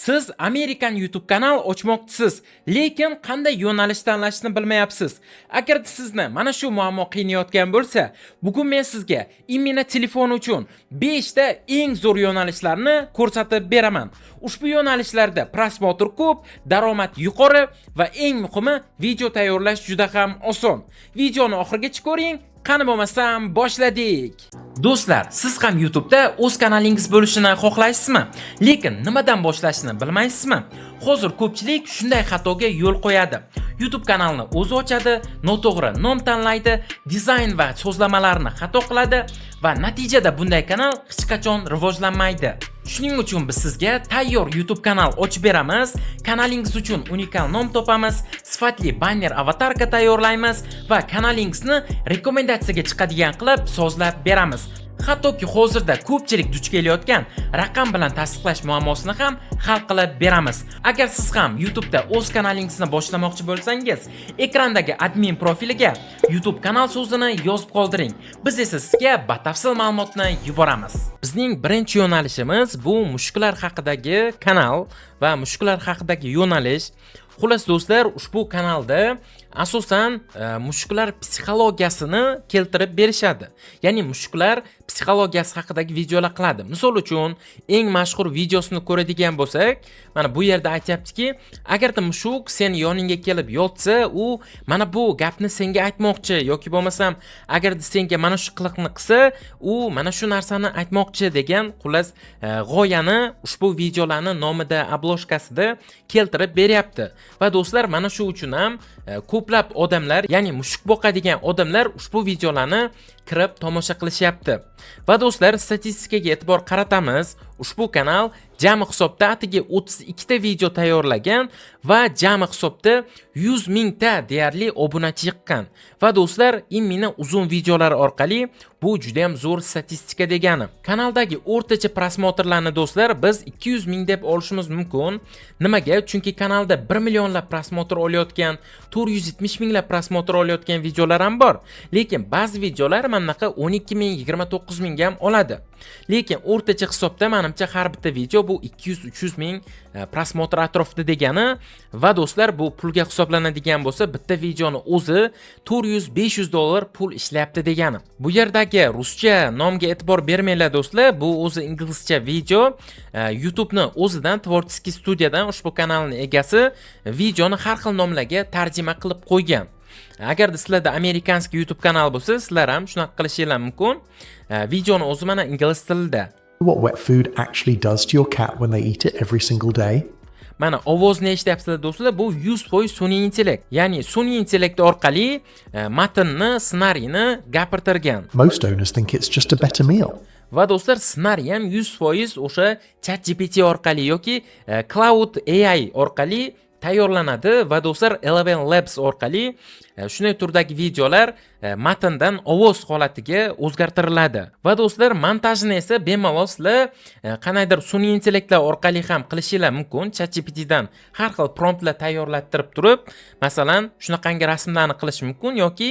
Siz Amerikan YouTube kanal ochmoqchisiz, lekin qanday yo'nalish tanlashni bilmayapsiz. Agar sizni mana shu muammo qiynayotgan bo'lsa, bugun men sizga imенно telefon uchun 5 ta eng zo'r yo'nalishlarni ko'rsatib beraman. Ushbu yo'nalishlarda prosmotr ko'p, daromad yuqori va eng muhimi video tayyorlash juda ham oson. Videoni oxirigacha ko'ring. Qani bo'lmasam boshladik. Do'stlar, siz ham YouTube'da o'z kanalingiz bo'lishini xohlaysizmi? Lekin nimadan boshlashni bilmaysizmi? Hozir ko'pchilik shunday xatoga yo'l qo'yadi. YouTube kanalni o'zi ochadi, noto'g'ri nom tanlaydi, dizayn va so'zlamalarni xato qiladi va natijada bunday kanal hech qachon rivojlanmaydi. Shuning uchun biz sizga tayyor YouTube kanal ochib beramiz, kanalingiz uchun unikal nom topamiz, sifatli banner avatarka tayyorlaymiz va kanalingizni rekomendatsiyaga chiqadigan qilib sozlab beramiz. Hattoki hozirda ko'pchilik duch kelayotgan raqam bilan tasdiqlash muammosini ham hal qilib beramiz. Agar siz ham YouTube'da o'z kanalingizni boshlamoqchi bo'lsangiz, ekrandagi admin profiliga YouTube kanal so'zini yozib qoldiring. Biz esa sizga batafsil ma'lumotni yuboramiz. Bizning birinchi yo'nalishimiz bu mushuklar haqidagi kanal va mushuklar haqidagi yo'nalish. Xullas do'stlar, ushbu kanalda asosan mushuklar psixologiyasini keltirib berishadi. Ya'ni mushuklar psixologiyasi haqidagi videolar qiladi. Misol uchun, eng mashhur videosini ko'radigan bo'lsak, mana bu yerda aytayaptiki, agarda mushuk sen yoningga kelib yotsa, u mana bu gapni senga aytmoqchi yoki bo'lmasam, agarda senga mana shu qiliqni qilsa, u mana shu narsani aytmoqchi degan xullas g'oyani ushbu videolarni nomida obloshkasida keltirib beryapti. Va do'stlar, mana shu uchun ham ko'plab odamlar, ya'ni mushuk boqadigan odamlar ushbu videolarni kirib tomosha qilishyapti. Va do'stlar, statistikaga e'tibor qaratamiz. Ushbu kanal jami hisobda atigi 32 ta video tayyorlagan va jami hisobda 100 mingta deyarli obunachi yiqqan. Va do'stlar, imенно uzun videolar orqali bu juda ham zo'r statistika degani. Kanaldagi o'rtacha prosmotrlarni do'stlar biz 200 ming deb olishimiz mumkin. Nimaga? Chunki kanalda 1 millionlab prosmotr olayotgan, 470 minglab prosmotr olayotgan videolar ham bor. Lekin ba'zi videolar manaqa 12 ming, 29 ming ham oladi. Lekin o'rtacha hisobda menimcha har bitta video bu 200-300 ming prosmotr atrofida degani va do'stlar, bu pulga hisoblanadigan bo'lsa, bitta videoni o'zi 400-500 dollar pul ishlayapti degani. Bu yerdagi ruscha nomga e'tibor bermanglar do'stlar, bu o'zi inglizcha video. YouTube'ni o'zidan Tvortskiy studiyadan ushbu kanalning egasi videoni har xil nomlarga tarjima qilib qo'ygan. Agarda sizlarda amerikanskiy YouTube kanal bo'lsa, sizlar ham shunaqa qilishinglar mumkin. Videoni o'zi mana ingliz tilida. What wet food actually does to your cat when they eat it every single day? Mana ovozni eshityapsizlar do'stlar, bu 100% sun'iy intellekt. Ya'ni sun'iy intellekt orqali matnni, ssenariyni gapirtirgan. Most owners think it's just a better meal. Va do'stlar, ssenariy ham 100% o'sha ChatGPT orqali yoki Cloud AI orqali tayyorlanadi va do'stlar, Eleven Labs orqali shunday turdagi videolar matndan ovoz holatiga o'zgartiriladi. Va do'stlar, montajni esa bemalol sizlar qanaydir sun'iy intellektlar orqali ham qilishinglar mumkin. ChatGPTdan har xil promptlar tayyorlattirib turib, masalan, shunaqangi rasmlarni qilish mumkin yoki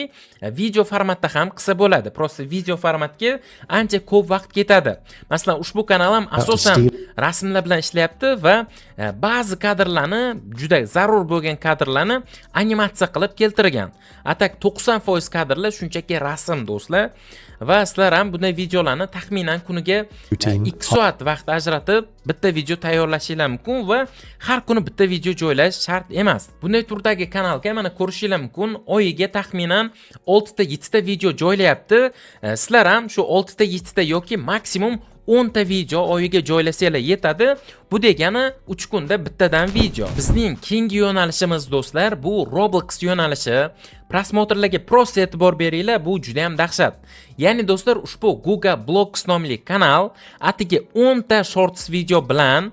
video formatda ham qilsa bo'ladi. Prosta video formatga ancha ko'p vaqt ketadi. Masalan, ushbu kanal ham asosan rasmlar bilan ishlayapti va ba'zi kadrlarni, juda zarur bo'lgan kadrlarni animatsiya qilib keltirgan. Atak 90% kadrlar shunchaki rasm do'stlar. Va sizlar ham bunday videolarni taxminan kuniga 2 soat vaqt ajratib bitta video tayyorlashinglar mumkin va har kuni bitta video joylash shart emas. Bunday turdagi kanalga mana ko'rishinglar mumkin, oyiga taxminan 6 ta 7 ta video joylayapti. Sizlar ham shu 6 ta 7 ta yoki maksimum 10 ta video oyiga joylasanglar yetadi. Bu degani 3 kunda bittadan video. Bizning keyingi yo'nalishimiz do'stlar, bu Roblox yo'nalishi. Prosmotrlarga prosta e'tibor beringlar, bu juda ham dahshat. Ya'ni do'stlar, ushbu Google Blocks nomli kanal atigi 10 ta shorts video bilan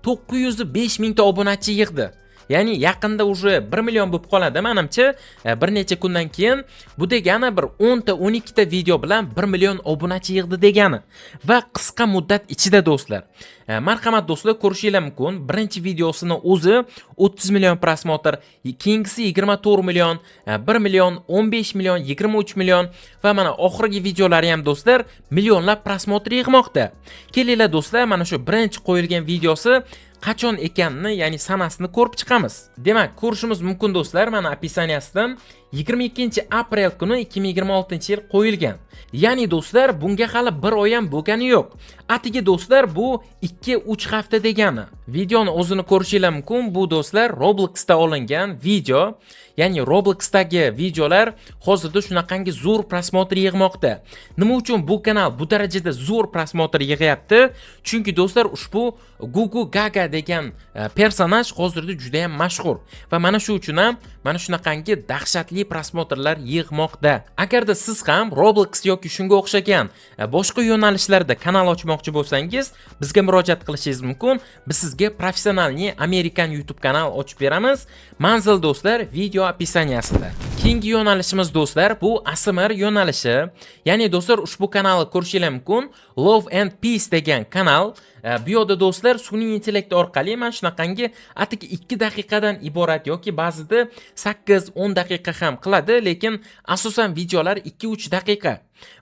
905 ming ta obunachi yig'di. Ya'ni yaqinda уже 1 million bo'lib qoladi menimcha, bir necha kundan keyin. Bu degani bir 10 ta 12 ta video bilan 1 million obunachi yig'di degani. Va qisqa muddat ichida do'stlar. Marhamat do'stlar, ko'rishinglar mumkin. Birinchi videosini o'zi 30 million prosmotr, keyingisi 24 million, 1 million, 15 million, 23 million va mana oxirgi videolari ham do'stlar millionlab prosmotr yig'moqda. Kelinglar do'stlar, mana shu birinchi qo'yilgan videosi qachon ekanini, ya'ni sanasini ko'rib chiqamiz. Demak, ko'rishimiz mumkin do'stlar, mana opisaniyasidan 22-aprel kuni 2026-yil qo'yilgan. Ya'ni do'stlar, bunga hali bir oy ham bo'lgani yo'q. Atigi do'stlar, bu 2-3 hafta degani. Videoni o'zini ko'rishingiz mumkin. Bu do'stlar Robloxda olingan video. Ya'ni Robloxdagi videolar hozirda shunaqangi zo'r prosmotr yig'moqda. Nima uchun bu kanal bu darajada zo'r prosmotr yig'yapti? Chunki do'stlar, ushbu Gugu Gaga degan personaj hozirda juda ham mashhur va mana shu uchun ham mana shunaqangi dahshatli prosmotrlar yig'moqda. Agarda siz ham Roblox yoki shunga o'xshagan boshqa yo'nalishlarda kanal ochmoqchi bo'lsangiz, bizga murojaat qilishingiz mumkin. Biz sizga professionalniy Amerikan YouTube kanal ochib beramiz. Manzil do'stlar video opisaniyasida. Keyingi yo'nalishimiz do'stlar, bu ASMR yo'nalishi. Ya'ni do'stlar, ushbu kanalni ko'rishingiz mumkin. Love and Peace degan kanal. Bu yerda do'stlar sun'iy intellekt orqali mana shunaqangi atigi 2 daqiqadan iborat yoki ba'zida 8-10 daqiqa ham qiladi, lekin asosan videolar 2-3 daqiqa.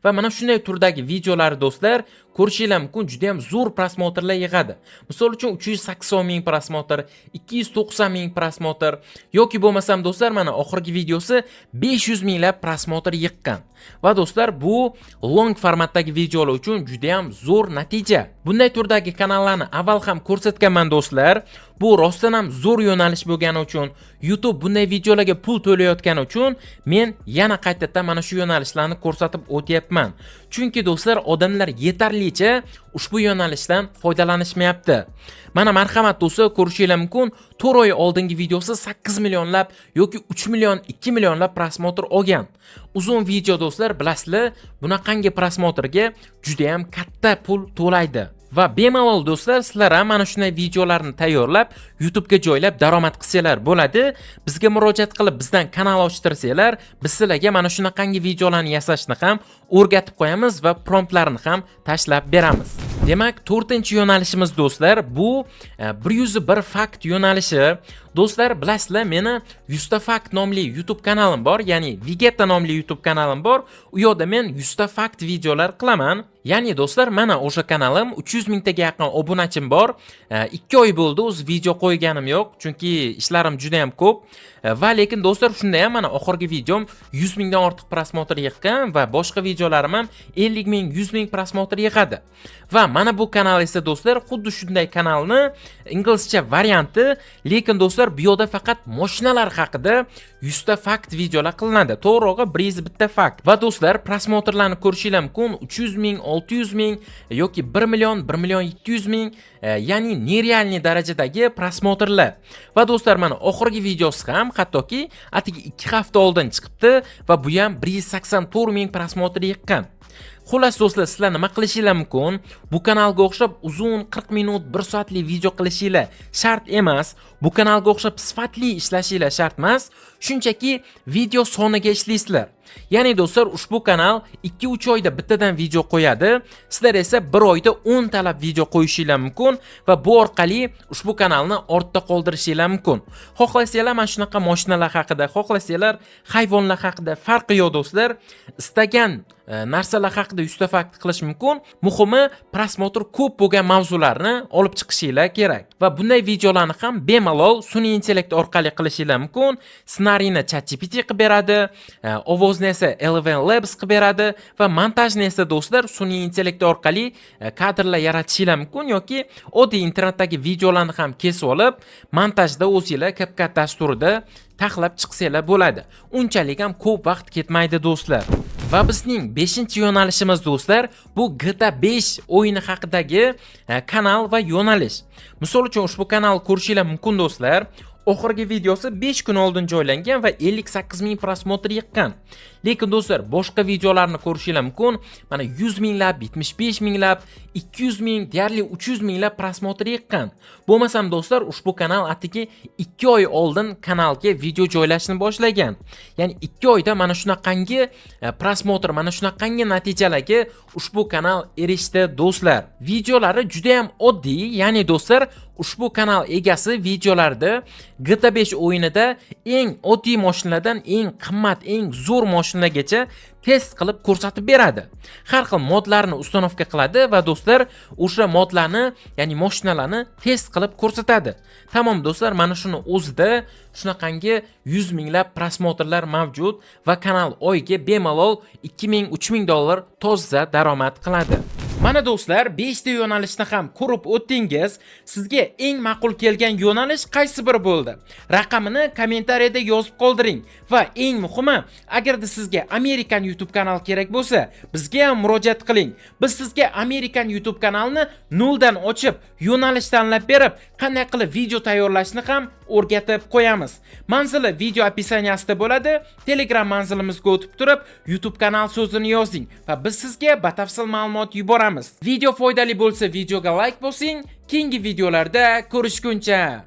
Va mana shunday turdagi videolar do'stlar ko'rishingiz mumkin, juda ham zo'r prosmotrlar yig'adi. Misol uchun 380 ming prosmotr, 290 ming prosmotr yoki bo'lmasam do'stlar, mana oxirgi videosi 500 minglab prosmotr yiqqan. Va do'stlar, bu long formatdagi videolar uchun juda ham zo'r natija. Bunday turdagi kanallarni avval ham ko'rsatganman do'stlar. Bu rostdan ham zo'r yo'nalish bo'lgani uchun, YouTube bunday videolarga pul to'layotgani uchun men yana qaytadan mana shu yo'nalishlarni ko'rsatib o'tyapman. Chunki do'stlar, odamlar yetarlicha ushbu yo'nalishdan foydalanishmayapti. Mana marhamat do'stlar, ko'rishingiz mumkin, 4 oy oldingi videosi 8 millionlab yoki 3 million, 2 millionlab prosmotr olgan. Uzun video do'stlar, bilasizlar, bunaqangi prosmotrga juda ham katta pul to'laydi. Va bemalol do'stlar, sizlar ham mana shunday videolarni tayyorlab YouTube ga joylab daromad qilsanglar bo'ladi. Bizga murojaat qilib bizdan kanal ochtirsanglar, biz sizlarga mana shunaqangi videolarni yasashni ham o'rgatib qo'yamiz va promptlarni ham tashlab beramiz. Demak, 4-yo'nalishimiz do'stlar, bu 101 fakt yo'nalishi. Do'stlar, bilasizlar, meni 100 ta fakt nomli YouTube kanalim bor, ya'ni Vigetta nomli YouTube kanalim bor. U yerda men 100 ta fakt videolar qilaman. Ya'ni do'stlar, mana o'sha kanalim 300 mingtaga yaqin obunachim bor. 2 oy bo'ldi o'z video qo'yganim yo'q, chunki ishlarim juda ham ko'p. Va lekin do'stlar, shunda ham mana oxirgi videom 100 mingdan ortiq prosmotr yig'gan va boshqa videolarim ham 50 ming, 100 ming prosmotr yig'adi. Va mana bu kanal esa do'stlar, xuddi shunday kanalni inglizcha varianti, lekin do'stlar, bu yerda faqat mashinalar haqida 100 ta fakt videolar qilinadi. To'g'rirog'i 101 ta fakt. Va do'stlar, prosmotrlarni ko'rishingiz mumkin, 300 ming, 600 ming yoki 1 million, 1 million 700 ming, ya'ni nerealniy darajadagi prosmotrlar. Va do'stlar, mana oxirgi videosi ham hattoki atigi 2 hafta oldin chiqibdi va bu ham 184 ming prosmotr yiqqan. Xullas do'stlar, sizlar nima qilishingiz mumkin? Bu kanalga o'xshab uzun 40 minut, 1 soatli video qilishingiz shart emas. Bu kanalga o'xshab sifatli ishlashingiz shart emas. Shunchaki video soniga ishlaysizlar. Ya'ni do'stlar, ushbu kanal 2-3 oyda bittadan video qo'yadi. Sizlar esa 1 oyda 10 talab video qo'yishingiz mumkin va bu orqali ushbu kanalni ortda qoldirishingiz mumkin. Xohlasanglar mana shunaqa mashinalar haqida, xohlasanglar hayvonlar haqida, farqi yo'q do'stlar. Istagan narsalar haqida 100 ta fakt qilish mumkin. Muhimi, prosmotr ko'p bo'lgan mavzularni olib chiqishingiz kerak. Va bunday videolarni ham bemalol sun'iy intellekt orqali qilishingiz mumkin. Ssenariyni ChatGPT qilib beradi, ovozni esa Eleven Labs qilib beradi va montajni esa do'stlar sun'iy intellekt orqali kadrlar yaratishingiz mumkin yoki oddiy internetdagi videolarni ham kesib olib, montajda o'zingizlar CapCut dasturida taxlab chiqsanglar bo'ladi. Unchalik ham ko'p vaqt ketmaydi do'stlar. Va bizning 5-yo'nalishimiz do'stlar, bu GTA 5 o'yini haqidagi kanal va yo'nalish. Misol uchun ushbu kanal ko'rishingiz mumkin do'stlar. Oxirgi videosi 5 kun oldin joylangan va 58 ming prosmotr yiqqan. Lekin do'stlar, boshqa videolarni ko'rishingiz mumkin. Mana 100 minglab, 75 minglab, 200 ming, deyarli 300 minglab prosmotr yiqqan. Bo'lmasam do'stlar, ushbu kanal atigi 2 oy oldin kanalga video joylashni boshlagan. Ya'ni 2 oyda mana shunaqangi prosmotr, mana shunaqangi natijalarga ushbu kanal erishdi do'stlar. Videolari juda ham oddiy, ya'ni do'stlar, ushbu kanal egasi videolarda GTA 5 o'yinida eng oddiy mashinalardan eng qimmat, eng zo'r mashinagacha test qilib ko'rsatib beradi. Har xil modlarni ustanovka qiladi va do'stlar, o'sha modlarni, ya'ni mashinalarni test qilib ko'rsatadi. Tamom do'stlar, mana shuni o'zida shunaqangi 100 minglab prosmotrlar mavjud va kanal oyiga bemalol 2000-3000 dollar toza daromad qiladi. Mana do'stlar, 5 ta yo'nalishni ham ko'rib o'tdingiz. Sizga eng ma'qul kelgan yo'nalish qaysi biri bo'ldi? Raqamini kommentariyada yozib qoldiring va eng muhimi, agarda sizga Amerikan YouTube kanal kerak bo'lsa, bizga ham murojaat qiling. Biz sizga Amerikan YouTube kanalni noldan ochib, yo'nalish tanlab berib, qanday qilib video tayyorlashni ham o'rgatib qo'yamiz. Manzili video opisaniyasida bo'ladi. Telegram manzilimizga o'tib turib, YouTube kanal so'zini yozing va biz sizga batafsil ma'lumot yuboramiz. Video foydali bo'lsa, videoga like bosing. Keyingi videolarda ko'rishguncha